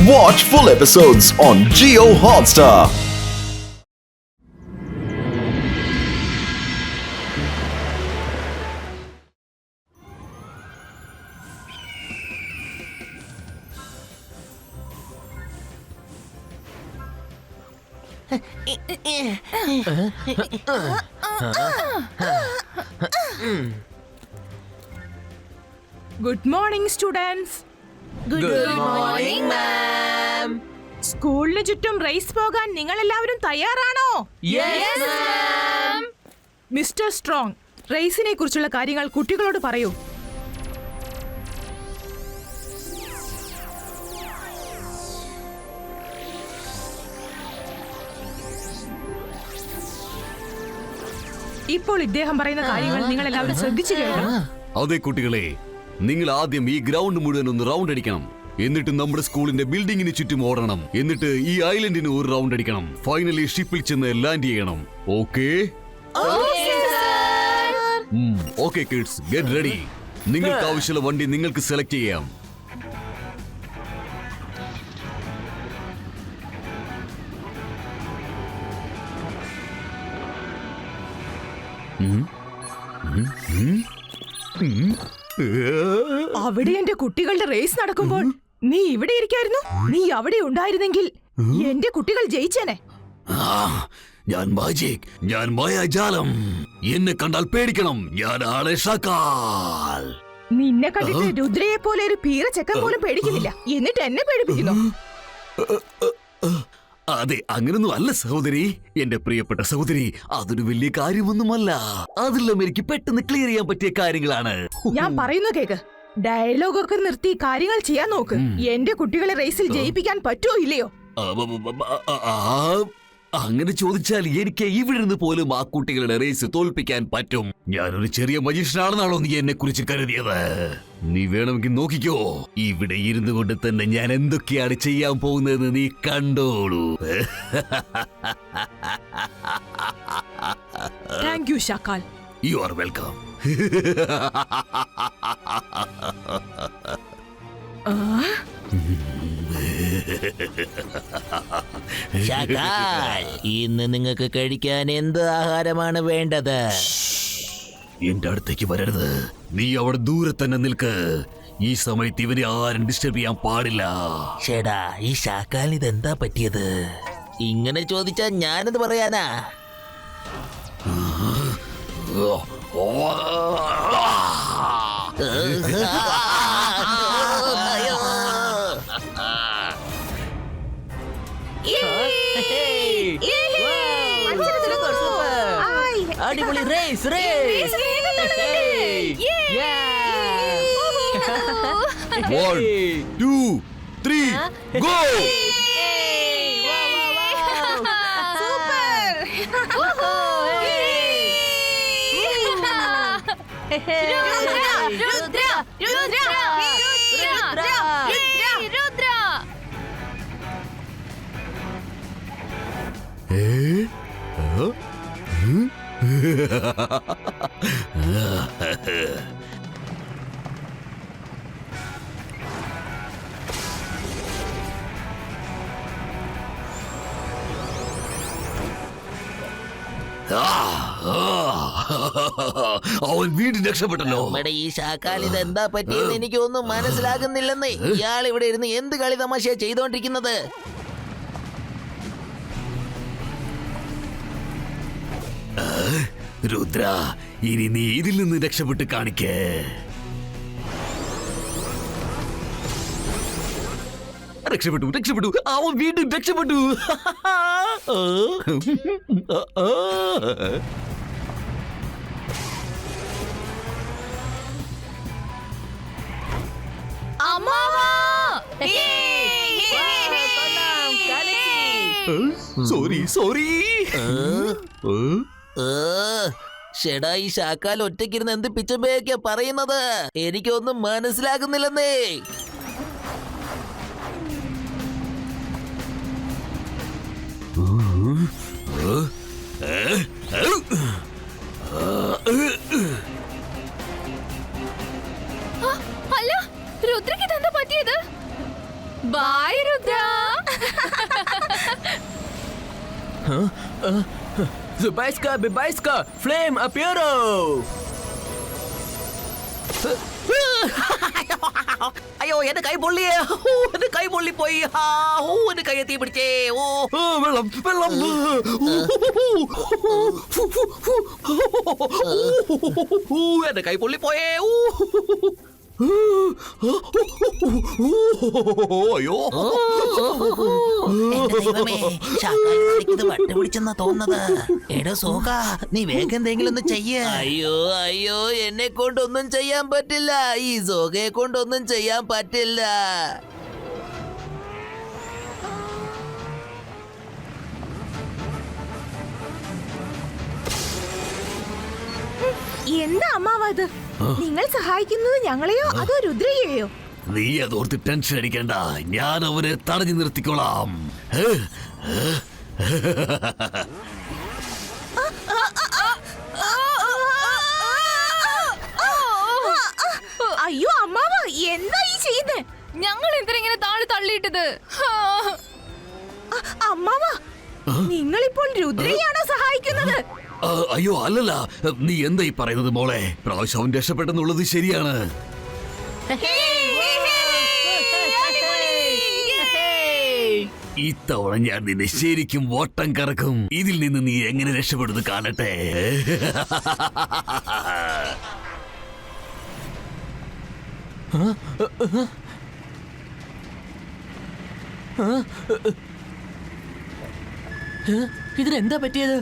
Watch full episodes on Jio Hotstar. Good morning, students. Good morning, ma'am. സ്കൂളിന് ചുറ്റും raise പോകാൻ നിങ്ങൾ എല്ലാവരും തയ്യാറാണോ? Yes, ma'am. മിസ്റ്റർ സ്ട്രോങ്, റേസിനെ കുറിച്ചുള്ള കാര്യങ്ങൾ കുട്ടികളോട് പറയൂ. ഇപ്പോൾ ഇദ്ദേഹം പറയുന്ന കാര്യങ്ങൾ നിങ്ങൾ എല്ലാവരും ശ്രദ്ധിച്ചു കേൾക്കണം. അതെ കുട്ടികളെ, നിങ്ങൾ ആദ്യം ഈ ഗ്രൗണ്ട് മുഴുവൻ ഒന്ന് റൗണ്ട് അടിക്കണം. എന്നിട്ട് നമ്മുടെ സ്കൂളിന്റെ ബിൽഡിങ്ങിന് ചുറ്റും ഓടണം. എന്നിട്ട് ഈ ഐലൻഡിന് ഒരു റൗണ്ട് അടിക്കണം. ഫൈനലി ഷിപ്പിൽ ചെന്ന് ലാൻഡ് ചെയ്യണം. Okay? Okay kids, get ready. നിങ്ങൾക്ക് ആവശ്യമുള്ള വണ്ടി നിങ്ങൾക്ക് സെലക്ട് ചെയ്യാം. അവിടെ എന്റെ കുട്ടികളുടെ റേസ് നടക്കുമ്പോൾ നീ ഇവിടെ ഇരിക്കായിരുന്നു. നീ അവിടെ ഉണ്ടായിരുന്നെങ്കിൽ എന്റെ കുട്ടികൾ ജയിച്ചേനെ. ഞാൻ മാജിക്, ഞാൻ മായാജാലം. എന്നെ കണ്ടാൽ പേടിക്കണം. ഞാൻ ആളെ ഷാക്കാൽ. നിന്നെ കണ്ടിട്ട് രുദ്രയെ പോലെ ഒരു പീറ ചെക്കൻ പോലും പേടിക്കുന്നില്ല, എന്നിട്ട് എന്നെ പേടിപ്പിക്കുന്നു. അതെ, അങ്ങനൊന്നും അല്ല സഹോദരി, എന്റെ പ്രിയപ്പെട്ട സഹോദരി. അതൊരു വലിയ കാര്യമൊന്നുമല്ല. അതെല്ലാം എനിക്ക് പെട്ടെന്ന് ക്ലിയർ ചെയ്യാൻ പറ്റിയ കാര്യങ്ങളാണ്. ഞാൻ പറയുന്നു കേക്ക്. ഡയലോഗ് ഒക്കെ നിർത്തി കാര്യങ്ങൾ ചെയ്യാൻ നോക്ക്. എന്റെ കുട്ടികളെ റേസിൽ ജയിപ്പിക്കാൻ പറ്റുമോ ഇല്ലയോ? അങ്ങനെ ചോദിച്ചാൽ എനിക്ക് ഇവിടെ നിന്ന് പോലും ആ കുട്ടികളുടെ റേസ് തോൽപ്പിക്കാൻ പറ്റും. ഞാനൊരു ചെറിയ മജീഷ്യനാണെന്നാണോ നീ എന്നെ കുറിച്ച് കരുതിയത്? നീ വേണമെങ്കിൽ നോക്കിക്കോ. ഇവിടെ ഇരുന്നു കൊണ്ട് തന്നെ ഞാൻ എന്തൊക്കെയാണ് ചെയ്യാൻ പോകുന്നതെന്ന് നീ കണ്ടോളൂ. താങ്ക് യു ഷാക്കാൽ. You are welcome. ഇന്ന് നിങ്ങൾക്ക് കഴിക്കാൻ എന്ത് ആഹാരമാണ് വേണ്ടത്? എന്റെ അടുത്തേക്ക് വരരുത്. നീ അവിടെ ദൂരെ തന്നെ നിൽക്ക്. ഈ സമയത്ത് ഇവരെ ആരും ഡിസ്റ്റർബ് ചെയ്യാൻ പാടില്ല. ചേടാ, ഈ ഷാക്കാലിന് ഇതെന്താ പറ്റിയത്? ഇങ്ങനെ ചോദിച്ചാ ഞാനെന്ന് പറയാനാ? അടിപൊളി റേസ് റേസ്. 1 2 3 ഗോ. അവൻ വീണ്ടും രക്ഷപ്പെട്ടല്ലോ. നമ്മുടെ ഈ ഷാക്കാലിന് ഇതെന്താ പറ്റിയെന്ന് എനിക്കൊന്നും മനസ്സിലാകുന്നില്ലെന്നേ. ഇയാൾ ഇവിടെ ഇരുന്ന് എന്ത് കളി തമാശയാ ചെയ്തോണ്ടിരിക്കുന്നത്? രുദ്ര, ഇനി നീ ഇതിൽ നിന്ന് രക്ഷപ്പെട്ട് കാണിക്കേ. രക്ഷപ്പെട്ടു, രക്ഷപ്പെട്ടു. അവൻ വീണ്ടും രക്ഷപ്പെട്ടു. Sorry sorry. ഷെടാ, ഈ ഷാക്കാൽ ഒറ്റയ്ക്കിരുന്ന് എന്ത് പിച്ചമ്പയൊക്കെയാ പറയുന്നത്? എനിക്കൊന്നും മനസ്സിലാകുന്നില്ലെന്നേ. അല്ല, രുദ്രക്ക് ഇതെന്താ പറ്റിയത്? Bye Rudra. Zubaiska, Bibaiska, Flame, Apiro! അയ്യോ എന്റെ കൈ പൊള്ളിയേ, എന്റെ കൈ പൊള്ളിപ്പോയി. എന്റെ കൈ എത്തി പിടിച്ചേ. വെള്ളം വെള്ളം. എന്റെ കൈ പൊള്ളിപ്പോയേ. അയ്യോ, ഇത് വട്ടുപിടിച്ചെന്നാ തോന്നുന്നത്. എടാ സോക, നീ വേഗം എന്തെങ്കിലും ഒന്ന് ചെയ്യ. അയ്യോ അയ്യോ, എന്നെ കൊണ്ടൊന്നും ചെയ്യാൻ പറ്റില്ല. ഈ സോകയെ കൊണ്ടൊന്നും ചെയ്യാൻ പറ്റില്ല. എന്താ അമ്മാവ ഇത്? നിങ്ങൾ സഹായിക്കുന്നത് ഞങ്ങളെയോ അതോ രുദ്രയെയോ? നീ അതോർത്ത് ടെൻഷൻ അടിക്കണ്ട, ഞാൻ അവനെ തടഞ്ഞു നിർത്തിക്കോളാം. അയ്യോ അമ്മാവ, എന്താ ഈ ചെയ്യുന്നേ? ഞങ്ങൾ എന്തിനെ താഴെ തള്ളിയിട്ടത്? അമ്മാവ, നിങ്ങളിപ്പോൾ രുദ്രയാണോ സഹായിക്കുന്നത്? അയ്യോ അല്ലല്ല, നീ എന്തായി പറയുന്നത് മോളെ? പ്രാവശ്യം അവൻ രക്ഷപ്പെട്ടെന്നുള്ളത് ശരിയാണ്. ഇത്തവണ ഞാൻ നിന്നെ ശരിക്കും വട്ടം കറക്കും. ഇതിൽ നിന്ന് നീ എങ്ങനെ രക്ഷപ്പെടുന്നു കാണട്ടെ. ഇതിനെന്താ പറ്റിയത്?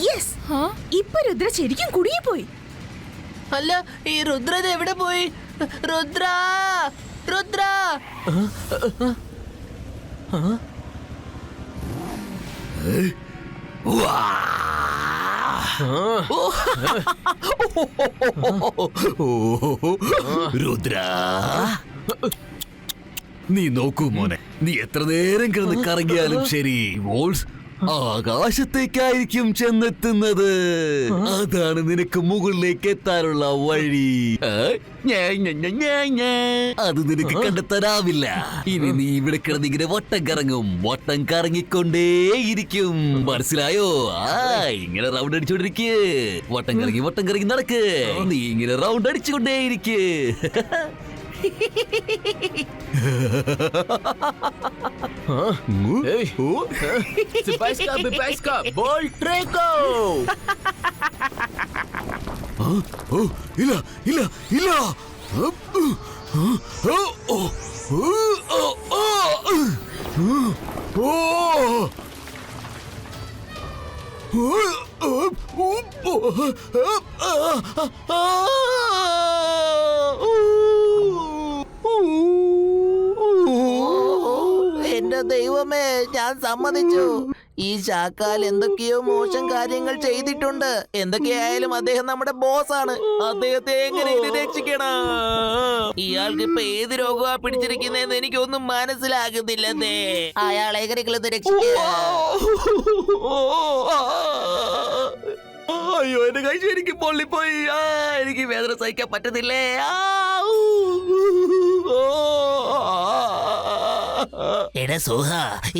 യെസ്, ഇപ്പൊ രുദ്ര ശരിക്കും കുടുങ്ങിപ്പോയി. അല്ല, ഈ രുദ്രൻ എവിടെ പോയി? രുദ്ര, രുദ്ര! രുദ്ര, നീ നോക്കൂ മോനെ, നീ എത്ര നേരം കിടന്ന് കറങ്ങിയാലും ശരി, വോൾസ് ആകാശത്തേക്കായിരിക്കും ചെന്നെത്തുന്നത്. അതാണ് നിനക്ക് മുകളിലേക്ക് എത്താനുള്ള വഴി. അത് നിനക്ക് കണ്ടെത്താനാവില്ല. ഇനി നീ ഇവിടെ കിടന്നിങ്ങനെ വട്ടം കറങ്ങും, വട്ടം കറങ്ങിക്കൊണ്ടേയിരിക്കും. മനസ്സിലായോ? ഇങ്ങനെ റൗണ്ട് അടിച്ചോണ്ടിരിക്കേ, വട്ടം കറങ്ങി നടക്ക്. നീ ഇങ്ങനെ റൗണ്ട് അടിച്ചുകൊണ്ടേയിരിക്കേ. Zubaiska, Bibaiska, Voltreco! ഇല്ല ഇല്ല ഇല്ല. എന്റെ ദൈവമേ, ഞാൻ സമ്മതിച്ചു. ഈ ശാക്കാൽ എന്തൊക്കെയോ മോശം കാര്യങ്ങൾ ചെയ്തിട്ടുണ്ട്. എന്തൊക്കെയായാലും അദ്ദേഹം നമ്മുടെ ബോസാണ്. അദ്ദേഹത്തെ എങ്ങനെയും രക്ഷിക്കണം. ഇയാൾക്ക് ഇപ്പൊ ഏത് രോഗമാ പിടിച്ചിരിക്കുന്നതെന്ന് എനിക്കൊന്നും മനസ്സിലാകുന്നില്ലെന്നേ. അയാളെ എങ്ങനെയെങ്കിലും രക്ഷിക്കുക. അയ്യോ, എന്റെ കൈ ശരിക്കും പൊള്ളിപ്പോയി. എനിക്ക് വേദന സഹിക്കാൻ പറ്റുന്നില്ലേ. എടാ സോഹ,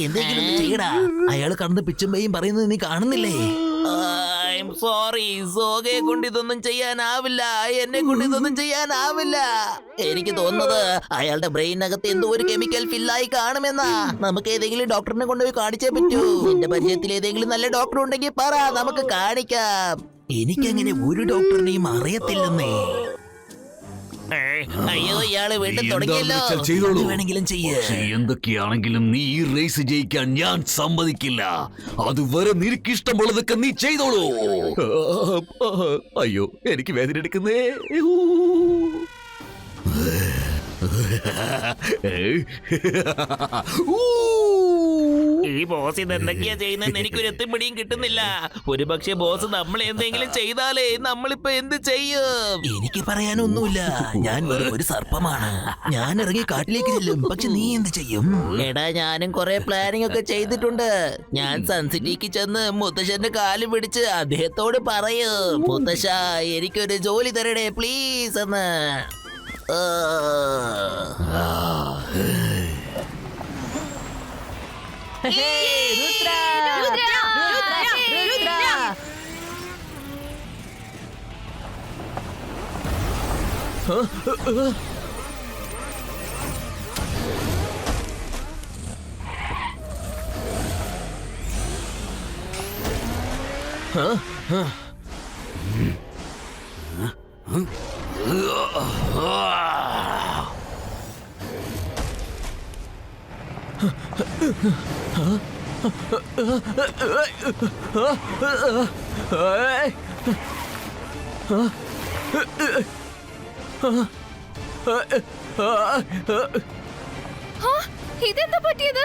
എന്തെങ്കിലും ഒന്ന് ചെയ്യടാ. അയാൾ കടന്ന് പിച്ചുമ്പയും പറയുന്നത് നീ കാണുന്നില്ലേ? സോറി, സോഹയെ കൊണ്ട് ഇതൊന്നും ചെയ്യാനാവില്ല. എന്നെ കൊണ്ട് ഇതൊന്നും ചെയ്യാനാവില്ല. എനിക്ക് തോന്നുന്നത് അയാളുടെ ബ്രെയിനകത്ത് എന്തോ ഒരു കെമിക്കൽ ഫില്ലായി കാണുമെന്നാ. നമുക്ക് ഏതെങ്കിലും ഡോക്ടറിനെ കൊണ്ടുപോയി കാണിച്ചേ പറ്റൂ. എന്റെ പരിചയത്തിൽ ഏതെങ്കിലും നല്ല ഡോക്ടർ ഉണ്ടെങ്കിൽ പറ, നമുക്ക് കാണിക്കാം. എനിക്കങ്ങനെ ഒരു ഡോക്ടറിനെയും അറിയത്തില്ലെന്നേ. അയ്യോ, ഇയാള് വീണ്ടും തുടങ്ങിയല്ലോ. ചെയ്തോളൂ. വേണമെങ്കിലും ചെയ്യേ. എന്തൊക്കെയാണെങ്കിലും നീ ഈ റേസ് ജയിക്കാൻ ഞാൻ സമ്മതിക്കില്ല. അതുവരെ നിനക്ക് ഇഷ്ടമുള്ളതൊക്കെ നീ ചെയ്തോളൂ. അയ്യോ, എനിക്ക് വേദന എടുക്കുന്നേ. ഈ ബോസ് ഇത് എന്തൊക്കെയാ ചെയ്യുന്നതെന്ന് എനിക്കൊരു എത്തിപ്പിടിയും കിട്ടുന്നില്ല. ഒരു പക്ഷേ ബോസ് നമ്മൾ എന്തെങ്കിലും ചെയ്താലേ നമ്മളിപ്പോ എന്ത് ചെയ്യും? എനിക്ക് പറയാനൊന്നുമില്ല. ഞാൻ വെറും ഒരു സർപ്പമാണ്. ഞാൻ ഇറങ്ങി കാട്ടിലേക്ക് ചെല്ലും. പക്ഷെ നീ എന്ത് ചെയ്യും? എടാ, ഞാനും കുറെ പ്ലാനിങ് ഒക്കെ ചെയ്തിട്ടുണ്ട്. ഞാൻ സൺസിറ്റിക്ക് ചെന്ന് മുത്തശ്ശന്റെ കാല് പിടിച്ച് അദ്ദേഹത്തോട് പറയും, മുത്തശ്ശ എനിക്കൊരു ജോലി തരണേ പ്ലീസ് എന്ന്. ഇതെന്താ പറ്റിയത്?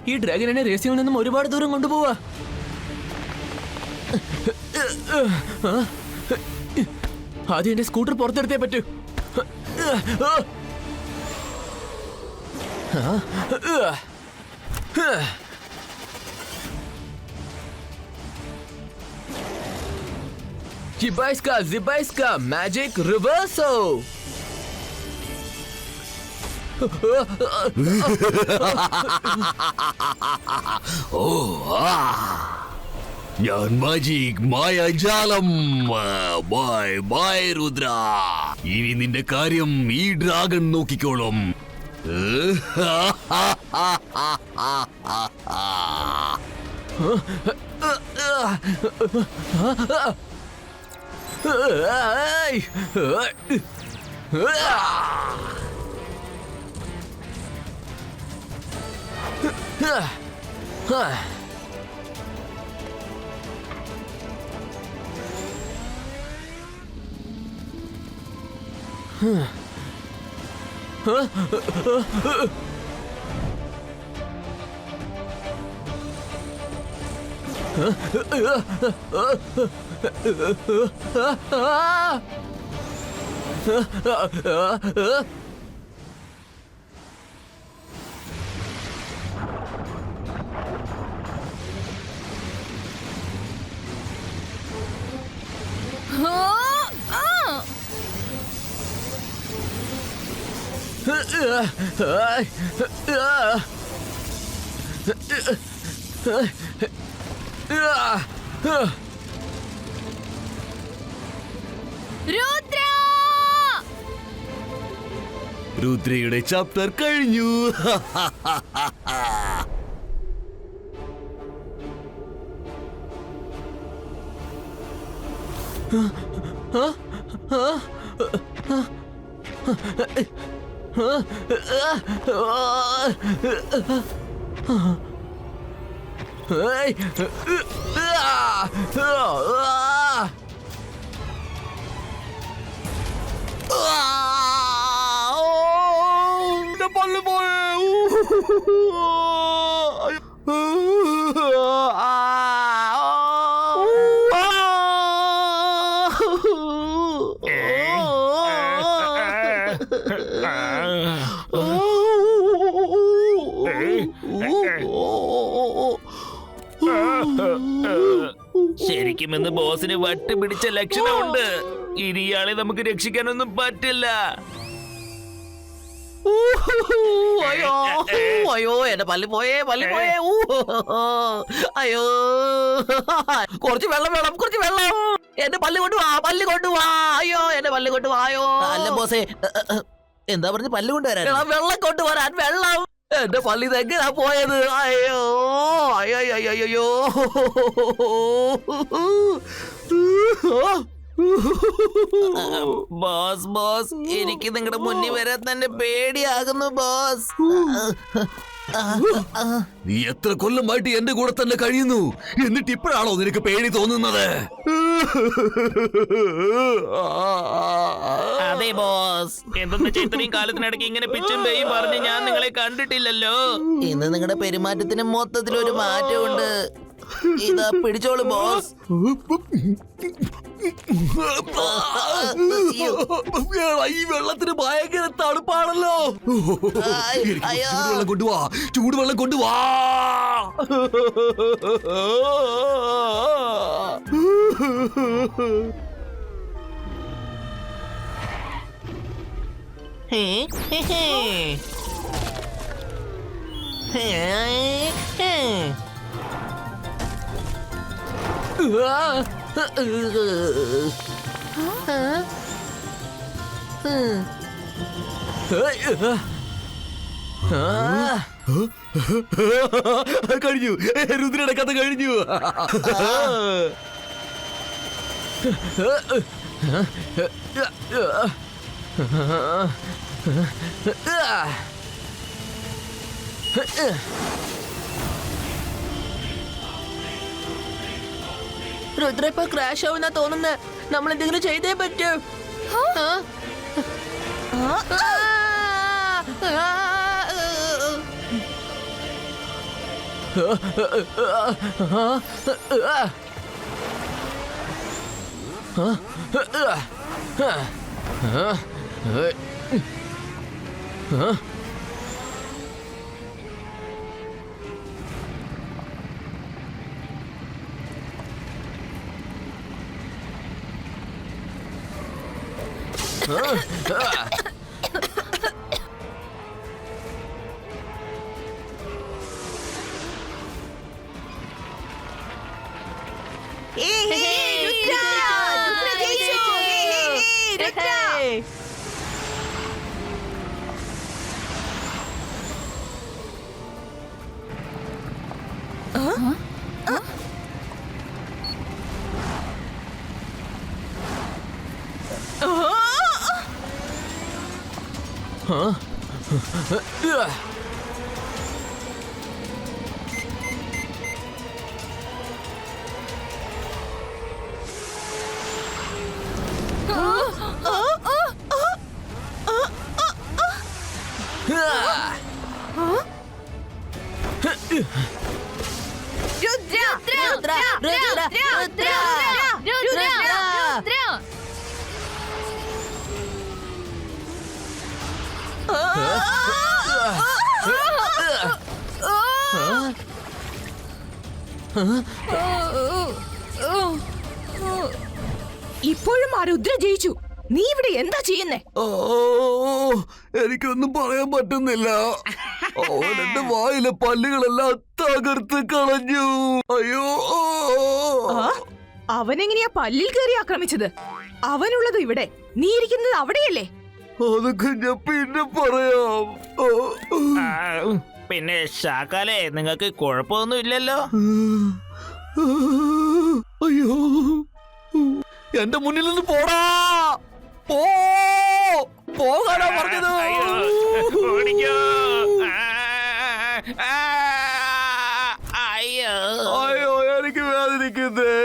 ഈ ഡ്രാഗൻ എന്നെ രേസിൽ നിന്നും ഒരുപാട് ദൂരം കൊണ്ടുപോവാ. ആദ്യം എന്റെ സ്കൂട്ടർ പുറത്തെടുത്തേ പറ്റൂ. Zibaiska Magic Reverso. ഞാൻ മാജിക് മായാജാലം. Bye bye Rudra. ഇനി നിന്റെ കാര്യം ഈ ഡ്രാഗൺ നോക്കിക്കോളും. രുദ്രയുടെ ചാപ്റ്റർ കഴിഞ്ഞു. ശരിക്കും ഇന്ന് ബോസിന് വട്ട് പിടിച്ച ലക്ഷണമുണ്ട്. ഇനി ഇയാളെ നമുക്ക് രക്ഷിക്കാനൊന്നും പറ്റില്ല. അയ്യോ എന്റെ പല്ല് പോയേ. അയ്യോ കുറച്ച് വെള്ളം വേണം, കുറച്ച് വെള്ളം. എന്റെ പല്ല് കൊണ്ടുവാ. അയ്യോ എന്റെ പല്ല് കൊണ്ടുവായോ. അല്ല ബോസേ, എന്താ പറഞ്ഞ് പല്ല് കൊണ്ടുവരാൻ? വെള്ളം കൊണ്ടുവരാൻ, വെള്ളം. എന്റെ പള്ളി എങ്ങനാ പോയത്? അയ്യോ അയ്യോ ബോസ് ബോസ്, എനിക്ക് നിങ്ങളുടെ മുന്നിൽ വരാൻ തന്നെ പേടിയാകുന്നു ബോസ്. നീ എത്ര കൊല്ലമായിട്ട് എന്റെ കൂടെ തന്നെ കഴിയുന്നു, എന്നിട്ട് ഇപ്പോഴാണോ നിനക്ക് പേടി തോന്നുന്നത്? അതെ ബോസ്, എന്തെന്ന് വെച്ചാൽ ഇത്രയും കാലത്തിനിടയ്ക്ക് ഇങ്ങനെ പിച്ചും പേയും പറഞ്ഞ് ഞാൻ നിങ്ങളെ കണ്ടിട്ടില്ലല്ലോ. ഇന്ന് നിങ്ങളുടെ പെരുമാറ്റത്തിന് മൊത്തത്തിലൊരു മാറ്റമുണ്ട്. ഇതാ പിടിച്ചോളൂ ബോസ്. ഈ വെള്ളത്തിന് ഭയങ്കര തണുപ്പാണല്ലോ. ചൂടുവെള്ളം കൊണ്ടുവാ, ചൂടുവെള്ളം കൊണ്ടുവാ. കഴിഞ്ഞു, രുദ്രയുടെ കഥ കഴിഞ്ഞു. രുദ്ര ഇപ്പൊ ക്രാഷ് ആവുന്ന തോന്നുന്നത്. നമ്മൾ എന്തെങ്കിലും ചെയ്തേ പറ്റൂ. ഇപ്പോഴും ആ രുദ്ര ജയിച്ചു. നീ ഇവിടെ എന്താ ചെയ്യുന്നേ? എനിക്കൊന്നും പറയാൻ പറ്റുന്നില്ല. അവൻ എന്റെ വായിലെ പല്ലുകളെല്ലാം തകർത്ത് കളഞ്ഞു. അയ്യോ, അവനെങ്ങനെയാ പല്ലിൽ കയറി ആക്രമിച്ചത്? അവനുള്ളത് ഇവിടെ, നീ ഇരിക്കുന്നത് അവിടെയല്ലേ? അതൊക്കെ ഞാൻ പിന്നെ പറയാം. പിന്നെ ശാക്കാലേ, നിങ്ങൾക്ക് കുഴപ്പമൊന്നും ഇല്ലല്ലോ? അയ്യോ, എന്റെ മുന്നിൽ നിന്ന് പോടാ, പോകാനാ പറഞ്ഞത്. അയ്യോ, എനിക്ക് വേദനിക്കുന്നേ.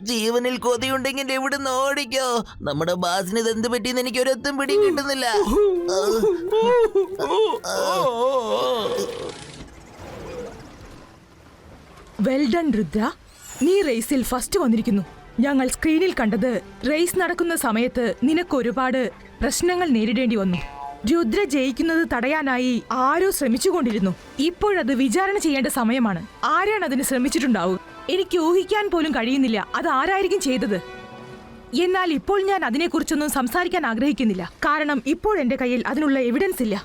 ജീവനിൽ കൊതിയുണ്ടെങ്കിൽ എവിടുന്ന് ഓടിക്കോ. നമ്മുടെ ബാസിന് ഇതെന്ത് പറ്റിയെന്ന് എനിക്ക് ഒരെത്തും പിടിയും കിട്ടുന്നില്ല. വെൽ ഡൺ രുദ്ര, നീ റേസിൽ ഫസ്റ്റ് വന്നിരിക്കുന്നു. ഞങ്ങൾ സ്ക്രീനിൽ കണ്ടത് റേസ് നടക്കുന്ന സമയത്ത് നിനക്ക് ഒരുപാട് പ്രശ്നങ്ങൾ നേരിടേണ്ടി വന്നു. രുദ്ര ജയിക്കുന്നത് തടയാനായി ആരോ ശ്രമിച്ചുകൊണ്ടിരുന്നു. ഇപ്പോഴത് വിചാരണ ചെയ്യേണ്ട സമയമാണ്. ആരാണ് അതിന് ശ്രമിച്ചിട്ടുണ്ടാവുക? എനിക്ക് ഊഹിക്കാൻ പോലും കഴിയുന്നില്ല അത് ആരായിരിക്കും ചെയ്തത്. എന്നാൽ ഇപ്പോൾ ഞാൻ അതിനെക്കുറിച്ചൊന്നും സംസാരിക്കാൻ ആഗ്രഹിക്കുന്നില്ല. കാരണം ഇപ്പോൾ എന്റെ കയ്യിൽ അതിനുള്ള എവിഡൻസ് ഇല്ല.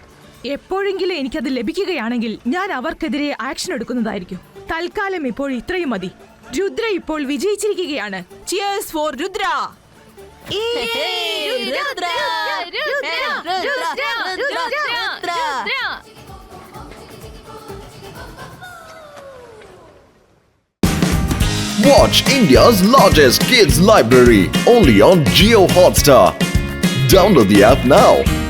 എപ്പോഴെങ്കിലും എനിക്കത് ലഭിക്കുകയാണെങ്കിൽ ഞാൻ അവർക്കെതിരെ ആക്ഷൻ എടുക്കുന്നതായിരിക്കും. തൽക്കാലം ഇപ്പോൾ ഇത്രയും മതി. രുദ്ര ഇപ്പോൾ വിജയിച്ചിരിക്കുകയാണ്. Cheers for Rudra. Watch India's largest kids library only on Jio Hotstar. Download the app now.